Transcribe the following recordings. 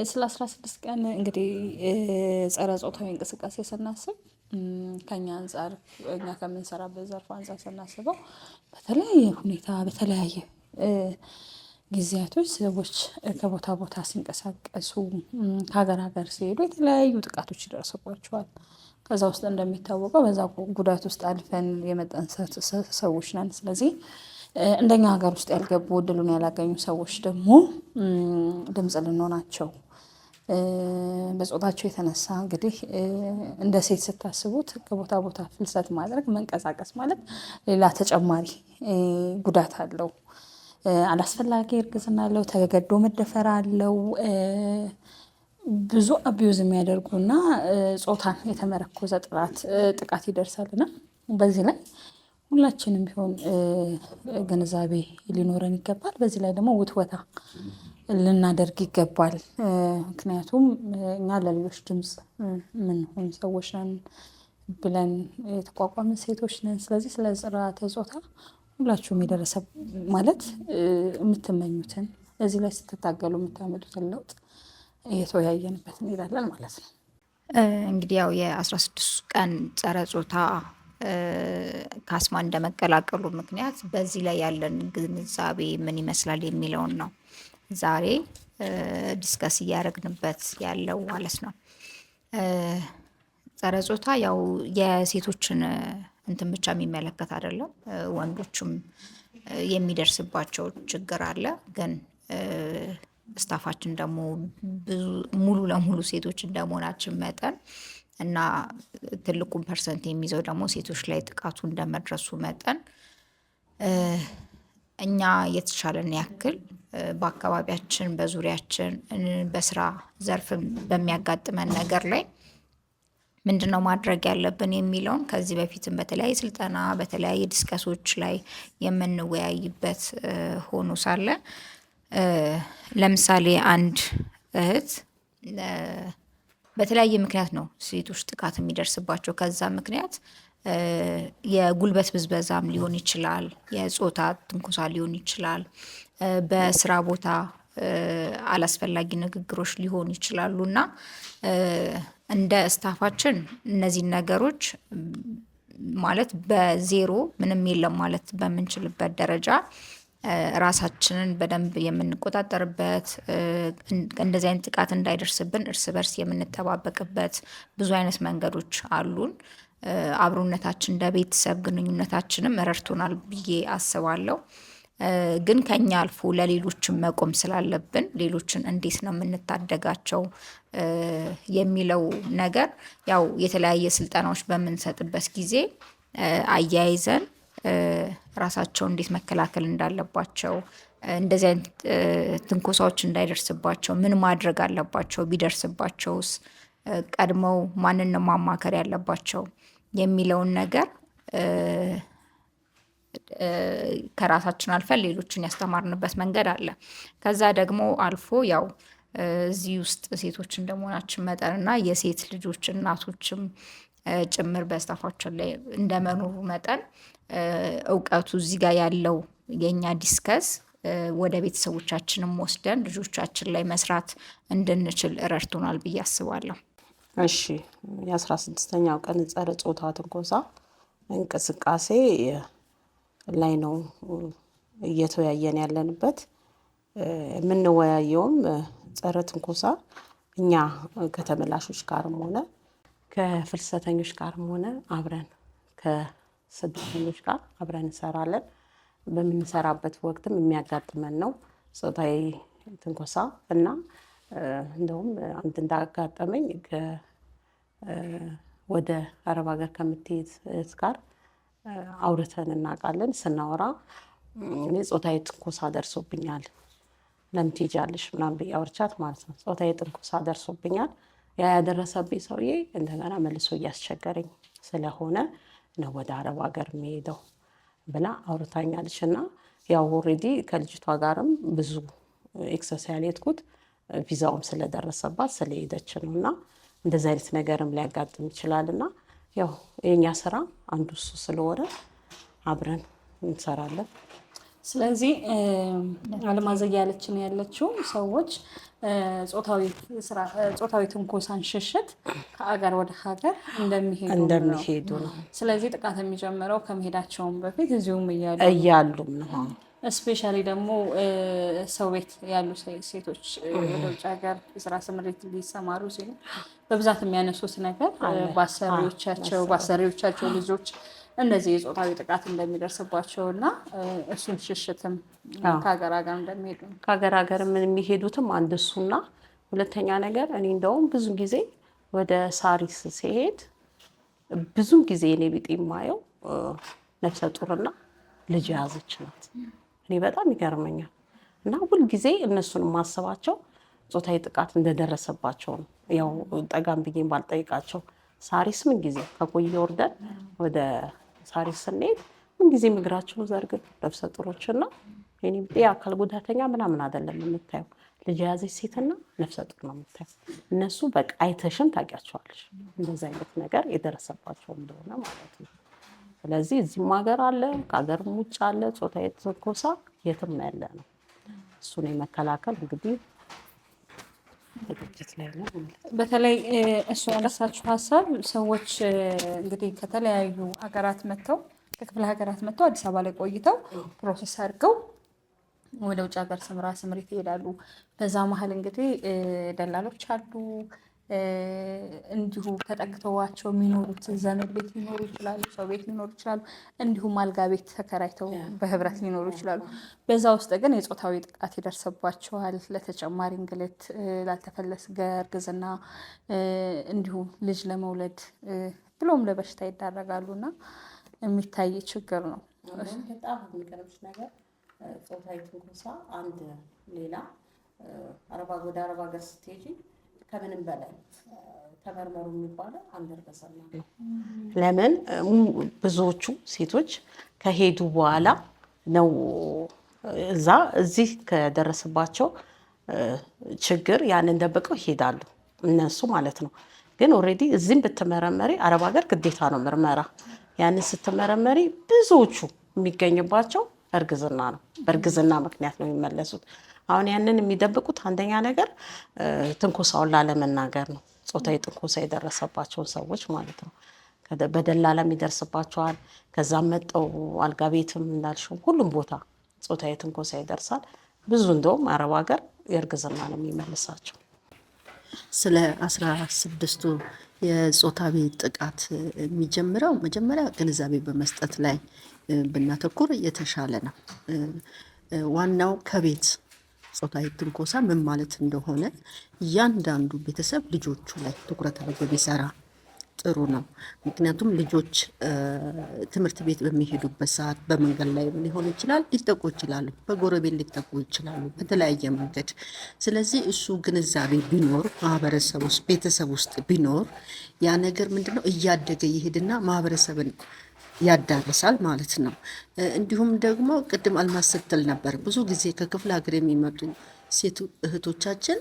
ስለ 16 ቀን እንግዲህ ጸረ ጾታዊ እንቅስቃሴ ስናስብ ከኛ አንፃር እኛ ከምንሰራበት ዘርፍ አንፃር ስናስበው በተለያየ ሁኔታ በተለያየ ጊዜያቶች ሰዎች ከቦታ ቦታ ሲንቀሳቀሱ ከሀገር ሀገር ሲሄዱ የተለያዩ ጥቃቶች ይደርሱባቸዋል። ከዛ ውስጥ እንደሚታወቀው በዛ ጉዳት ውስጥ አልፈን የመጣን ሰዎች ነን። ስለዚህ እንደኛ ሀገር ውስጥ ያልገቡ እድሉን ያላገኙ ሰዎች ደግሞ ድምጽ ልንሆናቸው በጾታቸው የተነሳ እንግዲህ እንደ ሴት ስታስቡት ከቦታ ቦታ ፍልሰት ማድረግ መንቀሳቀስ ማለት ሌላ ተጨማሪ ጉዳት አለው። አላስፈላጊ እርግዝና አለው፣ ተገዶ መደፈር አለው፣ ብዙ አቢዩዝ የሚያደርጉና ጾታን የተመረኮዘ ጥቃት ይደርሳልና በዚህ ላይ ሁላችንም ቢሆን ግንዛቤ ሊኖረን ይገባል። በዚህ ላይ ደግሞ ውትወታ ልናደርግ ይገባል። ምክንያቱም እኛ ለሌሎች ድምጽ ምንሆን ሰዎች ነን ብለን የተቋቋምን ሴቶች ነን። ስለዚህ ስለ ስርዓተ ጾታ ሁላችሁም የደረሰ ማለት የምትመኙትን እዚህ ላይ ስትታገሉ የምታመጡትን ለውጥ እየተወያየንበት እንሄዳለን ማለት ነው። እንግዲህ ያው የ16 ቀን ጸረ ጾታ ካስማ እንደመቀላቀሉ ምክንያት በዚህ ላይ ያለን ግንዛቤ ምን ይመስላል የሚለውን ነው ዛሬ ዲስከስ እያደረግንበት ያለው ማለት ነው። ጸረ ጾታ ያው የሴቶችን እንትን ብቻ የሚመለከት አይደለም። ወንዶችም የሚደርስባቸው ችግር አለ። ግን ስታፋችን ደግሞ ሙሉ ለሙሉ ሴቶች እንደመሆናችን መጠን እና ትልቁን ፐርሰንት የሚይዘው ደግሞ ሴቶች ላይ ጥቃቱ እንደመድረሱ መጠን እኛ የተቻለን ያክል በአካባቢያችን፣ በዙሪያችን፣ በስራ ዘርፍ በሚያጋጥመን ነገር ላይ ምንድነው ማድረግ ያለብን የሚለውን ከዚህ በፊትም በተለያየ ስልጠና በተለያየ ዲስከሶች ላይ የምንወያይበት ሆኖ ሳለ ለምሳሌ አንድ እህት በተለያየ ምክንያት ነው ሴቶች ጥቃት የሚደርስባቸው። ከዛ ምክንያት የጉልበት ብዝበዛም ሊሆን ይችላል፣ የጾታ ትንኮሳ ሊሆን ይችላል፣ በስራ ቦታ አላስፈላጊ ንግግሮች ሊሆኑ ይችላሉ እና እንደ ስታፋችን እነዚህን ነገሮች ማለት በዜሮ ምንም የለም ማለት በምንችልበት ደረጃ ራሳችንን በደንብ የምንቆጣጠርበት እንደዚህ አይነት ጥቃት እንዳይደርስብን እርስ በርስ የምንጠባበቅበት ብዙ አይነት መንገዶች አሉን። አብሮነታችን እንደ ቤተሰብ ግንኙነታችንም ረድቶናል ብዬ አስባለሁ። ግን ከኛ አልፎ ለሌሎችም መቆም ስላለብን ሌሎችን እንዴት ነው የምንታደጋቸው የሚለው ነገር ያው የተለያየ ስልጠናዎች በምንሰጥበት ጊዜ አያይዘን ራሳቸውን እንዴት መከላከል እንዳለባቸው፣ እንደዚህ አይነት ትንኮሳዎች እንዳይደርስባቸው ምን ማድረግ አለባቸው፣ ቢደርስባቸውስ ቀድመው ማንን ነው ማማከር ያለባቸው የሚለውን ነገር ከራሳችን አልፈን ሌሎችን ያስተማርንበት መንገድ አለ። ከዛ ደግሞ አልፎ ያው እዚህ ውስጥ ሴቶች እንደመሆናችን መጠንና የሴት ልጆች እናቶችም ጭምር በስታፋችን ላይ እንደመኖሩ መጠን እውቀቱ እዚህ ጋር ያለው የኛ ዲስከስ ወደ ቤተሰቦቻችንም ወስደን ልጆቻችን ላይ መስራት እንድንችል ረድቶናል ብዬ አስባለሁ። እሺ የ16ኛው ቀን ጸረ ጾታ ትንኮሳ እንቅስቃሴ ላይ ነው እየተወያየን ያለንበት። የምንወያየውም ጸረ ትንኮሳ እኛ ከተመላሾች ጋርም ሆነ ከፍልሰተኞች ጋርም ሆነ አብረን ከስደተኞች ጋር አብረን እንሰራለን። በምንሰራበት ወቅትም የሚያጋጥመን ነው ጾታዊ ትንኮሳ እና እንደውም አንድ እንዳጋጠመኝ ወደ አረብ ሀገር ከምትሄድ እህት ጋር አውርተን እናውቃለን። ስናወራ እኔ ጾታዊ ትንኮሳ ደርሶብኛል ለምን ትሄጃለሽ ምናምን ብዬ አውርቻት ማለት ነው። ጾታዊ ትንኮሳ ደርሶብኛል፣ ያ ያደረሰብኝ ሰውዬ እንደገና መልሶ እያስቸገረኝ ስለሆነ ነው ወደ አረብ ሀገር የሚሄደው ብላ አውርታኛለች። እና ያው ኦልሬዲ ከልጅቷ ጋርም ብዙ ኤክሰስ ያልሄድኩት ቪዛውም ስለደረሰባት ስለሄደች ነው። እና እንደዚህ አይነት ነገርም ሊያጋጥም ይችላል። እና ያው የኛ ስራ አንዱ እሱ ስለሆነ አብረን እንሰራለን። ስለዚህ አለማዘግ ያለችን ያለችው ሰዎች ጾታዊ ትንኮሳን ሽሽት ከአገር ወደ ሀገር እንደሚሄዱ ነው። ስለዚህ ጥቃት የሚጀምረው ከመሄዳቸውም በፊት እዚሁም እያሉም ነው። እስፔሻሊ ደግሞ ሰው ቤት ያሉ ሴቶች ወደ ውጭ ሀገር የስራ ስምሪት ሊሰማሩ ሲሉ በብዛት የሚያነሱት ነገር በአሰሪዎቻቸው ልጆች እንደዚህ የጾታዊ ጥቃት እንደሚደርስባቸው እና እሱን ሽሽትም ከሀገር ሀገር እንደሚሄዱ ነው። ከሀገር ሀገር የሚሄዱትም አንድ እሱና ሁለተኛ ነገር እኔ እንደውም ብዙ ጊዜ ወደ ሳሪስ ሲሄድ ብዙ ጊዜ እኔ ቢጤ የማየው ነፍሰ ጡርና ልጅ የያዘች ናት። እኔ በጣም ይገርመኛል። እና ሁልጊዜ እነሱን የማስባቸው ጾታዊ ጥቃት እንደደረሰባቸው ነው። ያው ጠጋም ብዬ ባልጠይቃቸው ሳሪስ ምን ጊዜ ከቆየ ወርደን ወደ ሳሪስ ስንሄድ ምን ጊዜ እግራቸውን ዘርግተው ነፍሰ ጡሮችና እኔ የአካል ጉዳተኛ ምናምን አይደለም የምታየው፣ ልጅ የያዘች ሴትና ነፍሰ ጡር ነው የምታየው። እነሱ በቃ አይተሽም ታውቂያቸዋለሽ እንደዚህ አይነት ነገር የደረሰባቸው እንደሆነ ማለት ነው። ስለዚህ እዚህም ሀገር አለ፣ ከሀገርም ውጭ አለ። ጾታዊ ትንኮሳ የትም ያለ ነው። እሱን የመከላከል እንግዲህ ዝግጅት ላይ ነው። በተለይ እሱ ያነሳችው ሀሳብ ሰዎች እንግዲህ ከተለያዩ ሀገራት መጥተው ከክፍለ ሀገራት መጥተው አዲስ አበባ ላይ ቆይተው ፕሮሰስ አድርገው ወደ ውጭ ሀገር ስምሪት ይሄዳሉ። በዛ መሀል እንግዲህ ደላሎች አሉ፣ እንዲሁ ተጠግተዋቸው የሚኖሩት ዘመድ ቤት ሊኖሩ ይችላሉ፣ ሰው ቤት ሊኖሩ ይችላሉ፣ እንዲሁም አልጋ ቤት ተከራይተው በህብረት ሊኖሩ ይችላሉ። በዛ ውስጥ ግን የጾታዊ ጥቃት ይደርስባቸዋል። ለተጨማሪ እንግልት፣ ላልተፈለገ እርግዝና፣ እንዲሁም ልጅ ለመውለድ ብሎም ለበሽታ ይዳረጋሉ እና የሚታይ ችግር ነው። በጣም የሚገርምሽ ነገር ጾታዊ ትንኮሳ አንድ ሌላ ወደ አረብ ሀገር ስትሄጂ ከምንም በላይ ተመርመሩ የሚባለው አንድ እርግዝና ነው። ለምን ብዙዎቹ ሴቶች ከሄዱ በኋላ ነው እዚህ ከደረሰባቸው ችግር ያንን ደብቀው ይሄዳሉ እነሱ ማለት ነው። ግን ኦልሬዲ እዚህም ብትመረመሪ አረብ ሀገር ግዴታ ነው ምርመራ። ያንን ስትመረመሪ ብዙዎቹ የሚገኝባቸው እርግዝና ነው። በእርግዝና ምክንያት ነው የሚመለሱት። አሁን ያንን የሚደብቁት አንደኛ ነገር ትንኮሳውን ላለመናገር ነው። ጾታዊ ትንኮሳ የደረሰባቸውን ሰዎች ማለት ነው። በደላላም ይደርስባቸዋል። ከዛም መጠው አልጋ ቤትም እንዳልሽው ሁሉም ቦታ ጾታዊ ትንኮሳ ይደርሳል። ብዙ እንደውም አረብ ሀገር የእርግዝና ነው የሚመልሳቸው። ስለ 16ቱ የጾታዊ ጥቃት የሚጀምረው መጀመሪያ ግንዛቤ በመስጠት ላይ ብናተኩር የተሻለ ነው። ዋናው ከቤት ጾታዊ ትንኮሳ ምን ማለት እንደሆነ እያንዳንዱ ቤተሰብ ልጆቹ ላይ ትኩረት አድርጎ ቢሰራ ጥሩ ነው። ምክንያቱም ልጆች ትምህርት ቤት በሚሄዱበት ሰዓት በመንገድ ላይ ሊሆን ይችላል፣ ሊጠቁ ይችላሉ፣ በጎረቤት ሊጠቁ ይችላሉ፣ በተለያየ መንገድ። ስለዚህ እሱ ግንዛቤ ቢኖር ማህበረሰብ ውስጥ ቤተሰብ ውስጥ ቢኖር ያ ነገር ምንድነው እያደገ ይሄድና ማህበረሰብን ያዳርሳል ማለት ነው። እንዲሁም ደግሞ ቅድም አልማዝ ስትል ነበር ብዙ ጊዜ ከክፍለ ሀገር የሚመጡ ሴት እህቶቻችን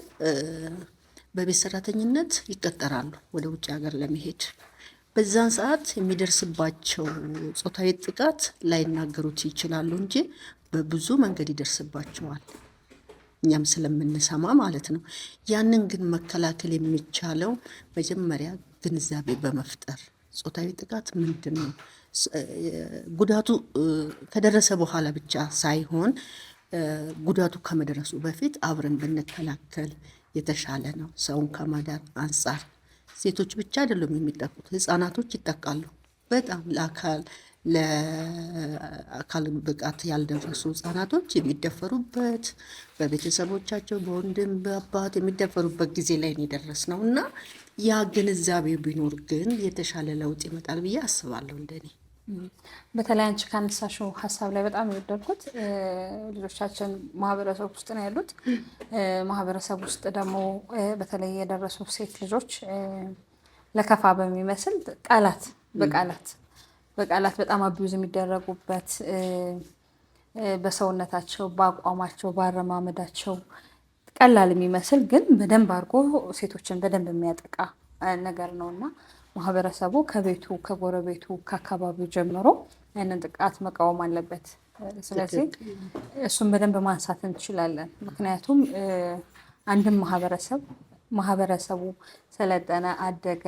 በቤት ሰራተኝነት ይቀጠራሉ ወደ ውጭ ሀገር ለመሄድ። በዛን ሰዓት የሚደርስባቸው ጾታዊ ጥቃት ላይናገሩት ይችላሉ እንጂ በብዙ መንገድ ይደርስባቸዋል፣ እኛም ስለምንሰማ ማለት ነው። ያንን ግን መከላከል የሚቻለው መጀመሪያ ግንዛቤ በመፍጠር ጾታዊ ጥቃት ምንድን ነው፣ ጉዳቱ ከደረሰ በኋላ ብቻ ሳይሆን ጉዳቱ ከመድረሱ በፊት አብረን ብንከላከል የተሻለ ነው። ሰውን ከማዳን አንጻር ሴቶች ብቻ አይደሉም የሚጠቁት፣ ህፃናቶች ይጠቃሉ። በጣም ለአካል ብቃት ያልደረሱ ህፃናቶች የሚደፈሩበት በቤተሰቦቻቸው በወንድም በአባት የሚደፈሩበት ጊዜ ላይ የደረስ ነው እና ያ ግንዛቤ ቢኖር ግን የተሻለ ለውጥ ይመጣል ብዬ አስባለሁ እንደኔ። በተለይ አንቺ ካነሳሽው ሀሳብ ላይ በጣም የወደድኩት ልጆቻችን ማህበረሰብ ውስጥ ነው ያሉት። ማህበረሰብ ውስጥ ደግሞ በተለይ የደረሱ ሴት ልጆች ለከፋ በሚመስል በቃላት በጣም አቢዩዝ የሚደረጉበት በሰውነታቸው፣ በአቋማቸው፣ በአረማመዳቸው ቀላል የሚመስል ግን በደንብ አድርጎ ሴቶችን በደንብ የሚያጠቃ ነገር ነው እና ማህበረሰቡ ከቤቱ፣ ከጎረቤቱ፣ ከአካባቢው ጀምሮ ያንን ጥቃት መቃወም አለበት። ስለዚህ እሱን በደንብ ማንሳት እንችላለን። ምክንያቱም አንድም ማህበረሰቡ ሰለጠነ አደገ፣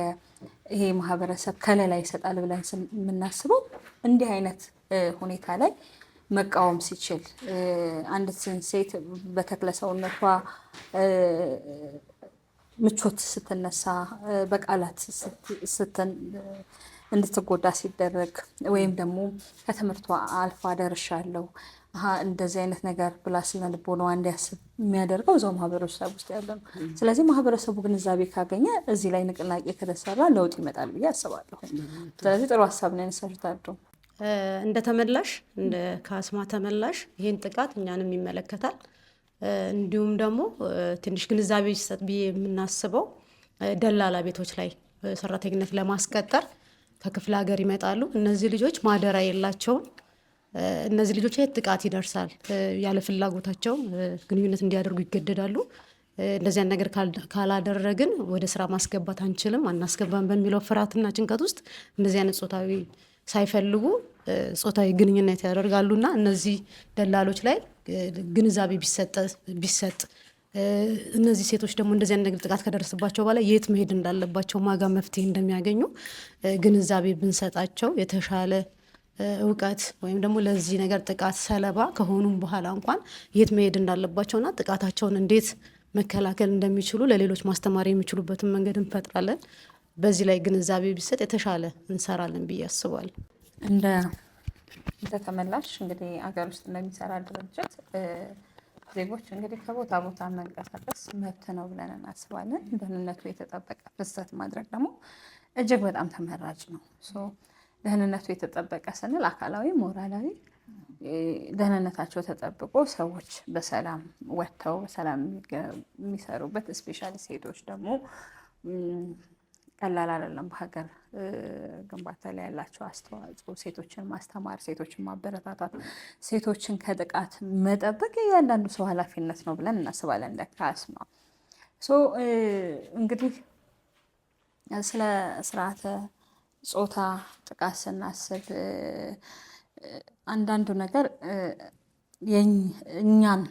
ይሄ ማህበረሰብ ከለላ ይሰጣል ብለን የምናስበው እንዲህ አይነት ሁኔታ ላይ መቃወም ሲችል፣ አንዲት ሴት በተክለ ሰውነቷ ምቾት ስትነሳ፣ በቃላት እንድትጎዳ ሲደረግ፣ ወይም ደግሞ ከትምህርቷ አልፋ ደርሻለሁ እንደዚህ አይነት ነገር ብላ ስነ ልቦናዋ እንዲያስብ የሚያደርገው እዛው ማህበረሰብ ውስጥ ያለ ነው። ስለዚህ ማህበረሰቡ ግንዛቤ ካገኘ እዚህ ላይ ንቅናቄ ከተሰራ ለውጥ ይመጣል ብዬ አስባለሁ። ስለዚህ ጥሩ ሀሳብ ነው ያነሳሽው። እንደ ተመላሽ እንደ ካስማ ተመላሽ ይህን ጥቃት እኛንም ይመለከታል። እንዲሁም ደግሞ ትንሽ ግንዛቤ ይሰጥ ብዬ የምናስበው ደላላ ቤቶች ላይ ሰራተኝነት ለማስቀጠር ከክፍለ ሀገር ይመጣሉ። እነዚህ ልጆች ማደሪያ የላቸውም። እነዚህ ልጆች ላይ ጥቃት ይደርሳል። ያለ ፍላጎታቸው ግንኙነት እንዲያደርጉ ይገደዳሉ። እንደዚህ አይነት ነገር ካላደረግን ወደ ስራ ማስገባት አንችልም፣ አናስገባም በሚለው ፍርሃትና ጭንቀት ውስጥ እንደዚህ አይነት ጾታዊ ሳይፈልጉ ጾታዊ ግንኙነት ያደርጋሉና እነዚህ ደላሎች ላይ ግንዛቤ ቢሰጥ እነዚህ ሴቶች ደግሞ እንደዚህ አይነት ነገር ጥቃት ከደረሰባቸው በኋላ የት መሄድ እንዳለባቸው ማጋ መፍትሄ እንደሚያገኙ ግንዛቤ ብንሰጣቸው የተሻለ እውቀት ወይም ደግሞ ለዚህ ነገር ጥቃት ሰለባ ከሆኑም በኋላ እንኳን የት መሄድ እንዳለባቸውና ጥቃታቸውን እንዴት መከላከል እንደሚችሉ ለሌሎች ማስተማር የሚችሉበትን መንገድ እንፈጥራለን። በዚህ ላይ ግንዛቤ ቢሰጥ የተሻለ እንሰራለን ብዬ አስባለሁ። እንደ ተመላሽ እንግዲህ አገር ውስጥ እንደሚሰራ ድርጅት ዜጎች እንግዲህ ከቦታ ቦታ መንቀሳቀስ መብት ነው ብለን እናስባለን። ደህንነቱ የተጠበቀ ፍሰት ማድረግ ደግሞ እጅግ በጣም ተመራጭ ነው። ደህንነቱ የተጠበቀ ስንል አካላዊ፣ ሞራላዊ ደህንነታቸው ተጠብቆ ሰዎች በሰላም ወጥተው በሰላም የሚሰሩበት፣ እስፔሻሊ ሴቶች ደግሞ ቀላል አይደለም። በሀገር ግንባታ ላይ ያላቸው አስተዋጽኦ ሴቶችን ማስተማር፣ ሴቶችን ማበረታታት፣ ሴቶችን ከጥቃት መጠበቅ የእያንዳንዱ ሰው ኃላፊነት ነው ብለን እናስባለን። እንደ ካስማ እንግዲህ ስለ ስርዓተ ጾታ ጥቃት ስናስብ አንዳንዱ ነገር እኛን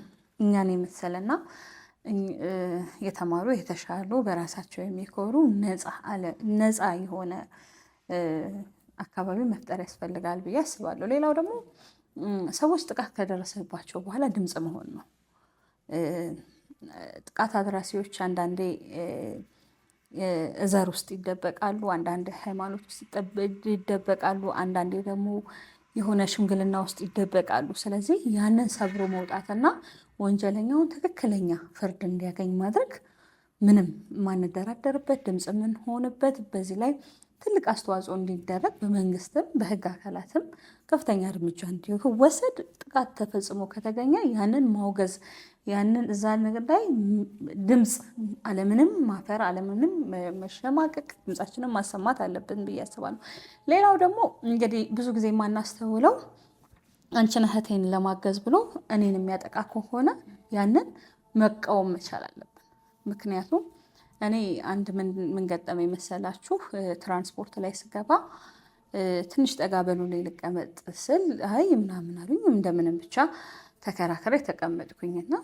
የመሰለና የተማሩ የተሻሉ በራሳቸው የሚኮሩ ነፃ የሆነ አካባቢ መፍጠር ያስፈልጋል ብዬ አስባለሁ። ሌላው ደግሞ ሰዎች ጥቃት ከደረሰባቸው በኋላ ድምፅ መሆን ነው። ጥቃት አድራሲዎች አንዳንዴ ዘር ውስጥ ይደበቃሉ፣ አንዳንድ ሃይማኖት ውስጥ ይደበቃሉ፣ አንዳንዴ ደግሞ የሆነ ሽምግልና ውስጥ ይደበቃሉ። ስለዚህ ያንን ሰብሮ መውጣትና ወንጀለኛውን ትክክለኛ ፍርድ እንዲያገኝ ማድረግ ምንም ማንደራደርበት ድምፅ የምንሆንበት፣ በዚህ ላይ ትልቅ አስተዋጽኦ እንዲደረግ በመንግስትም በህግ አካላትም ከፍተኛ እርምጃ እንዲወሰድ፣ ጥቃት ተፈጽሞ ከተገኘ ያንን ማውገዝ፣ ያንን እዛ ነገር ላይ ድምፅ አለምንም ማፈር አለምንም መሸማቀቅ ድምፃችንን ማሰማት አለብን ብዬ አስባለሁ። ሌላው ደግሞ እንግዲህ ብዙ ጊዜ የማናስተውለው አንቺን እህቴን ለማገዝ ብሎ እኔን የሚያጠቃ ከሆነ ያንን መቃወም መቻል አለብን። ምክንያቱም እኔ አንድ ምን ገጠመኝ መሰላችሁ? ትራንስፖርት ላይ ስገባ ትንሽ ጠጋ በሉ ላይ ልቀመጥ ስል አይ ምናምን አሉኝ። እንደምንም ብቻ ተከራከረ ተቀመጥኩኝና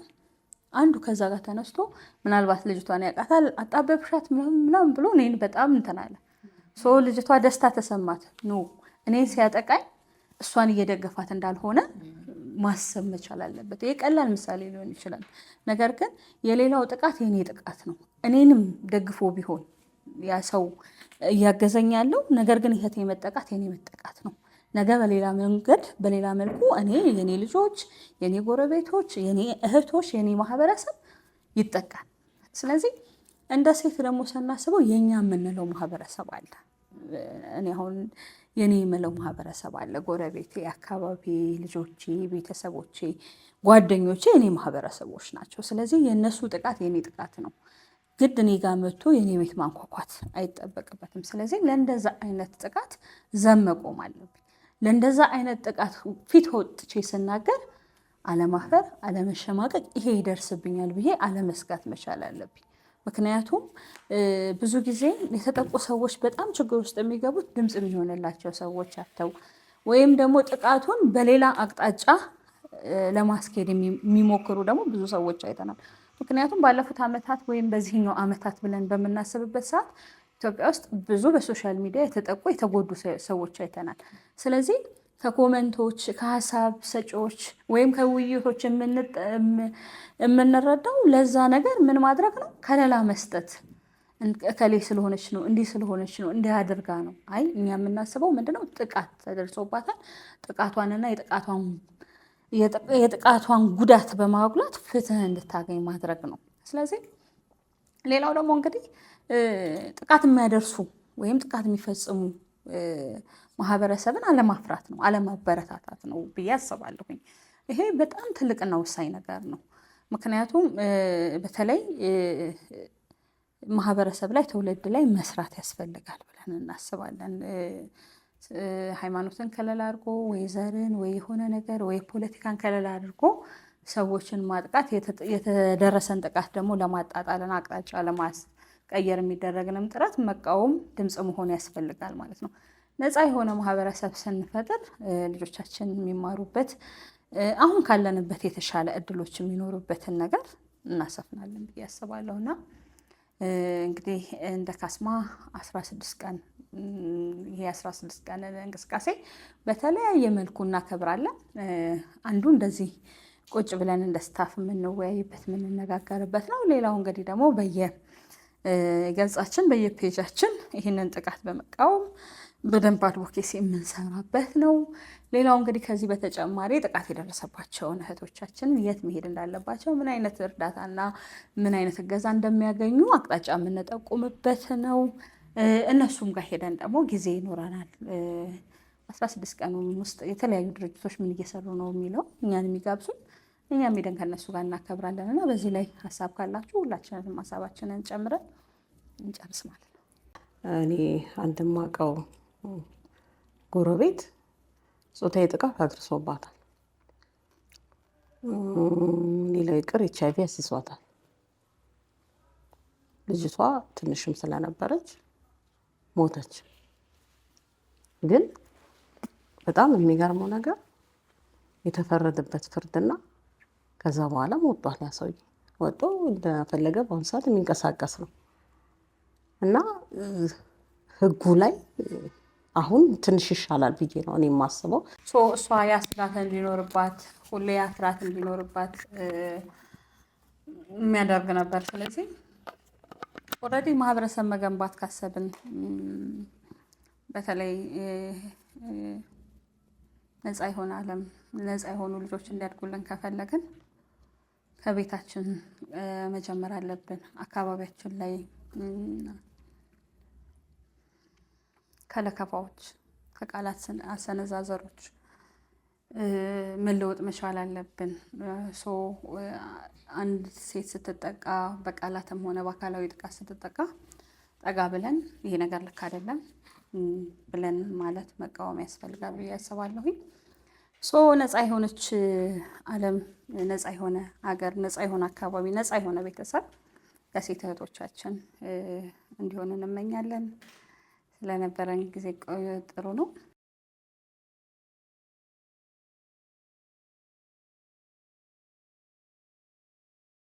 አንዱ ከዛ ጋር ተነስቶ ምናልባት ልጅቷን ያውቃታል አጣበብሻት ምናምን ብሎ እኔን በጣም እንትን አለ። ልጅቷ ደስታ ተሰማት ነው እኔን ሲያጠቃኝ እሷን እየደገፋት እንዳልሆነ ማሰብ መቻል አለበት። ይሄ ቀላል ምሳሌ ሊሆን ይችላል። ነገር ግን የሌላው ጥቃት የኔ ጥቃት ነው። እኔንም ደግፎ ቢሆን ያ ሰው እያገዘኝ ያለው፣ ነገር ግን ይሄ መጠቃት የኔ መጠቃት ነው። ነገ በሌላ መንገድ በሌላ መልኩ እኔ የኔ ልጆች፣ የኔ ጎረቤቶች፣ የኔ እህቶች፣ የኔ ማህበረሰብ ይጠቃል። ስለዚህ እንደ ሴት ደግሞ ስናስበው የኛ የምንለው ማህበረሰብ አለ። እኔ አሁን የኔ የምለው ማህበረሰብ አለ። ጎረቤቴ፣ አካባቢ፣ ልጆቼ፣ ቤተሰቦቼ፣ ጓደኞቼ የኔ ማህበረሰቦች ናቸው። ስለዚህ የእነሱ ጥቃት የኔ ጥቃት ነው። ግድ እኔ ጋር መጥቶ የኔ ቤት ማንኳኳት አይጠበቅበትም። ስለዚህ ለእንደዛ አይነት ጥቃት መቆም አለብኝ። ለእንደዛ አይነት ጥቃት ፊት ወጥቼ ስናገር አለማፈር፣ አለመሸማቀቅ፣ ይሄ ይደርስብኛል ብዬ አለመስጋት መቻል አለብኝ። ምክንያቱም ብዙ ጊዜ የተጠቁ ሰዎች በጣም ችግር ውስጥ የሚገቡት ድምፅ የሚሆንላቸው ሰዎች አተው ወይም ደግሞ ጥቃቱን በሌላ አቅጣጫ ለማስኬድ የሚሞክሩ ደግሞ ብዙ ሰዎች አይተናል። ምክንያቱም ባለፉት ዓመታት ወይም በዚህኛው ዓመታት ብለን በምናስብበት ሰዓት ኢትዮጵያ ውስጥ ብዙ በሶሻል ሚዲያ የተጠቁ የተጎዱ ሰዎች አይተናል። ስለዚህ ከኮመንቶች ከሀሳብ ሰጪዎች ወይም ከውይይቶች የምንረዳው ለዛ ነገር ምን ማድረግ ነው? ከለላ መስጠት። እከሌ ስለሆነች ነው እንዲህ ስለሆነች ነው እንዲህ አድርጋ ነው። አይ እኛ የምናስበው ምንድነው? ጥቃት ተደርሶባታል። ጥቃቷንና የጥቃቷን ጉዳት በማጉላት ፍትህ እንድታገኝ ማድረግ ነው። ስለዚህ ሌላው ደግሞ እንግዲህ ጥቃት የሚያደርሱ ወይም ጥቃት የሚፈጽሙ ማህበረሰብን አለማፍራት ነው፣ አለማበረታታት ነው ብዬ አስባለሁኝ። ይሄ በጣም ትልቅና ወሳኝ ነገር ነው። ምክንያቱም በተለይ ማህበረሰብ ላይ ትውልድ ላይ መስራት ያስፈልጋል ብለን እናስባለን። ሃይማኖትን ከለላ አድርጎ ወይ ዘርን ወይ የሆነ ነገር ወይ ፖለቲካን ከለላ አድርጎ ሰዎችን ማጥቃት የተደረሰን ጥቃት ደግሞ ለማጣጣልና አቅጣጫ ለማስቀየር የሚደረግንም ጥረት መቃወም፣ ድምፅ መሆን ያስፈልጋል ማለት ነው። ነፃ የሆነ ማህበረሰብ ስንፈጥር ልጆቻችን የሚማሩበት አሁን ካለንበት የተሻለ እድሎች የሚኖሩበትን ነገር እናሰፍናለን ብዬ አስባለሁ። እና እንግዲህ እንደ ካስማ 16 ቀን ይሄ 16 ቀን እንቅስቃሴ በተለያየ መልኩ እናከብራለን። አንዱ እንደዚህ ቁጭ ብለን እንደ ስታፍ የምንወያይበት የምንነጋገርበት ነው። ሌላው እንግዲህ ደግሞ በየገጻችን በየፔጃችን ይህንን ጥቃት በመቃወም በደንብ አድቮኬሲ የምንሰራበት ነው። ሌላው እንግዲህ ከዚህ በተጨማሪ ጥቃት የደረሰባቸውን እህቶቻችንን የት መሄድ እንዳለባቸው፣ ምን አይነት እርዳታና ምን አይነት እገዛ እንደሚያገኙ አቅጣጫ የምንጠቁምበት ነው። እነሱም ጋር ሄደን ደግሞ ጊዜ ይኖረናል። 16 ቀኑ ውስጥ የተለያዩ ድርጅቶች ምን እየሰሩ ነው የሚለው እኛን የሚጋብዙን፣ እኛም ሄደን ከእነሱ ጋር እናከብራለን። እና በዚህ ላይ ሀሳብ ካላችሁ ሁላችንም ሀሳባችንን ጨምረን እንጨርስ ማለት ነው። እኔ አንድ የማውቀው ጎረቤት ጾታዊ ጥቃት አድርሶባታል። ሌላው ይቅር HIV አስይዟታል። ልጅቷ ትንሽም ስለነበረች ሞተች። ግን በጣም የሚገርመው ነገር የተፈረደበት ፍርድና ከዛ በኋላ ወጥቷል። ያ ሰውዬ ወጥቶ እንደፈለገ በአሁኑ ሰዓት የሚንቀሳቀስ ነው እና ህጉ ላይ አሁን ትንሽ ይሻላል ብዬ ነው እኔ የማስበው። እሷ ያስጋት እንዲኖርባት ሁሌ ያፍራት እንዲኖርባት የሚያደርግ ነበር። ስለዚህ ኦልሬዲ ማህበረሰብ መገንባት ካሰብን በተለይ ነፃ የሆነ ዓለም ነፃ የሆኑ ልጆች እንዲያድጉልን ከፈለግን ከቤታችን መጀመር አለብን። አካባቢያችን ላይ ከለከፋዎች፣ ከቃላት አሰነዛዘሮች መለወጥ መቻል አለብን። አንድ ሴት ስትጠቃ በቃላትም ሆነ በአካላዊ ጥቃት ስትጠቃ ጠጋ ብለን ይሄ ነገር ልክ አይደለም ብለን ማለት መቃወም ያስፈልጋል ብዬ አስባለሁኝ። ነፃ የሆነች ዓለም፣ ነፃ የሆነ ሀገር፣ ነፃ የሆነ አካባቢ፣ ነፃ የሆነ ቤተሰብ ለሴት እህቶቻችን እንዲሆን እንመኛለን። ስለነበረን ጊዜ ጥሩ ነው።